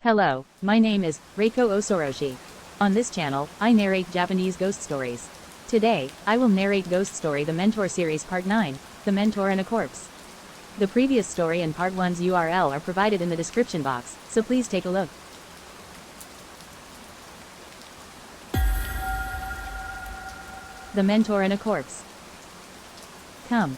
Hello, my name is Reiko Osoroshi. On this channel, I narrate Japanese ghost stories. Today, I will narrate ghost story The Mentor Series Part 9, The Mentor and a Corpse. The previous story and Part 1's URL are provided in the description box, so please take a look. The Mentor and a Corpse. Come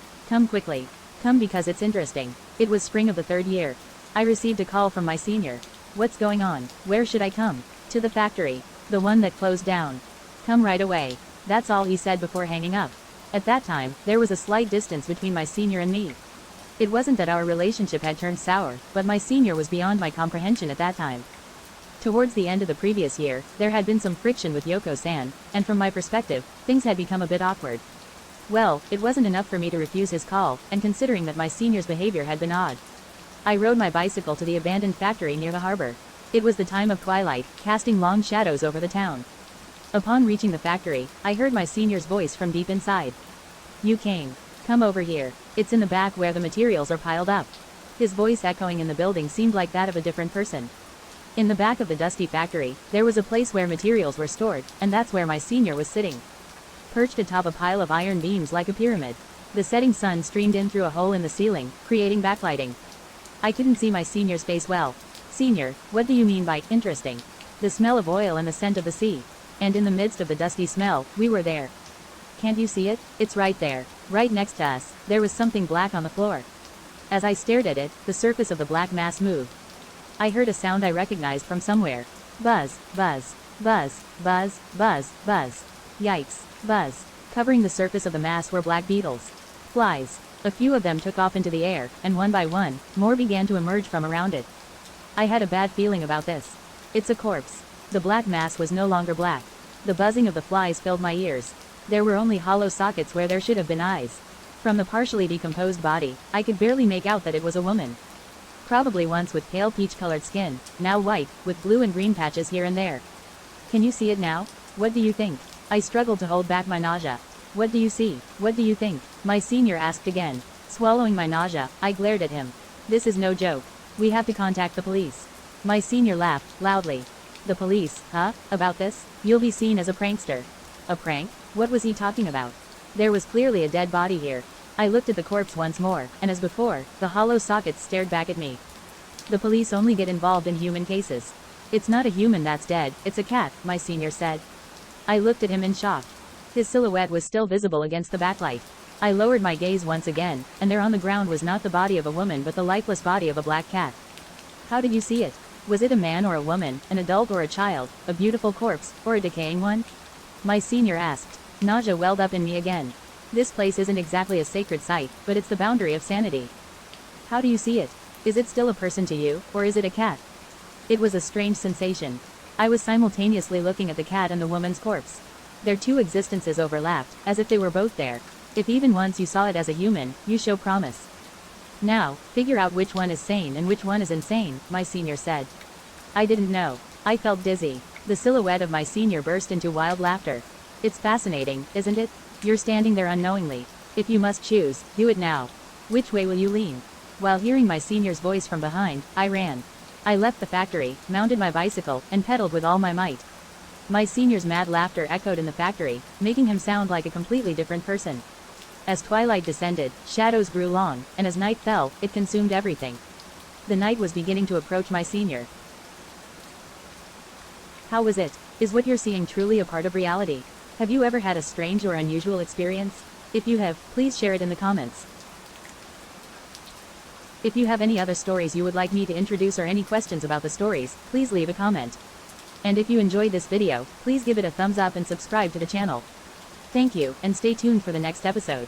quickly. Come because it's interesting. It was spring of the third year. I received a call from my senior. What's going on? Where should I come? To the factory. The one that closed down. Come right away. That's all he said before hanging up. At that time, there was a slight distance between my senior and me. It wasn't that our relationship had turned sour, but my senior was beyond my comprehension at that time. Towards the end of the previous year, there had been some friction with Yoko-san, and from my perspective, things had become a bit awkward. Well, it wasn't enough for me to refuse his call, and considering that my senior's behavior had been odd. I rode my bicycle to the abandoned factory near the harbor. It was the time of twilight, casting long shadows over the town. Upon reaching the factory, I heard my senior's voice from deep inside. You came. Come over here. It's in the back where the materials are piled up. His voice echoing in the building seemed like that of a different person. In the back of the dusty factory, there was a place where materials were stored, and that's where my senior was sitting. Perched atop a pile of iron beams like a pyramid. The setting sun streamed in through a hole in the ceiling, creating backlighting. I couldn't see my senior's face well. Senior, what do you mean by interesting? The smell of oil and the scent of the sea. And in the midst of the dusty smell, we were there. Can't you see it? It's right there. Right next to us, there was something black on the floor. As I stared at it, the surface of the black mass moved. I heard a sound I recognized from somewhere. Buzz, buzz, buzz, buzz, buzz, buzz. Yikes, buzz. Covering the surface of the mass were black beetles. Flies. A few of them took off into the air, and one by one, more began to emerge from around it. I had a bad feeling about this. It's a corpse. The black mass was no longer black. The buzzing of the flies filled my ears. There were only hollow sockets where there should have been eyes. From the partially decomposed body, I could barely make out that it was a woman. Probably once with pale peach-colored skin, now white, with blue and green patches here and there. Can you see it now? What do you think? I struggled to hold back my nausea. What do you see? What do you think? My senior asked again. Swallowing my nausea, I glared at him. This is no joke. We have to contact the police. My senior laughed, loudly. The police, huh? About this? You'll be seen as a prankster. A prank? What was he talking about? There was clearly a dead body here. I looked at the corpse once more, and as before, the hollow sockets stared back at me. The police only get involved in human cases. It's not a human that's dead, it's a cat, my senior said. I looked at him in shock. His silhouette was still visible against the backlight. I lowered my gaze once again, and there on the ground was not the body of a woman but the lifeless body of a black cat. How did you see it? Was it a man or a woman, an adult or a child, a beautiful corpse, or a decaying one? My senior asked. Nausea welled up in me again. This place isn't exactly a sacred site, but it's the boundary of sanity. How do you see it? Is it still a person to you, or is it a cat? It was a strange sensation. I was simultaneously looking at the cat and the woman's corpse. Their two existences overlapped, as if they were both there. If even once you saw it as a human, you show promise. Now, figure out which one is sane and which one is insane, my senior said. I didn't know. I felt dizzy. The silhouette of my senior burst into wild laughter. It's fascinating, isn't it? You're standing there unknowingly. If you must choose, do it now. Which way will you lean? While hearing my senior's voice from behind, I ran. I left the factory, mounted my bicycle, and pedaled with all my might. My senior's mad laughter echoed in the factory, making him sound like a completely different person. As twilight descended, shadows grew long, and as night fell, it consumed everything. The night was beginning to approach my senior. How was it? Is what you're seeing truly a part of reality? Have you ever had a strange or unusual experience? If you have, please share it in the comments. If you have any other stories you would like me to introduce or any questions about the stories, please leave a comment. And if you enjoyed this video, please give it a thumbs up and subscribe to the channel. Thank you, and stay tuned for the next episode.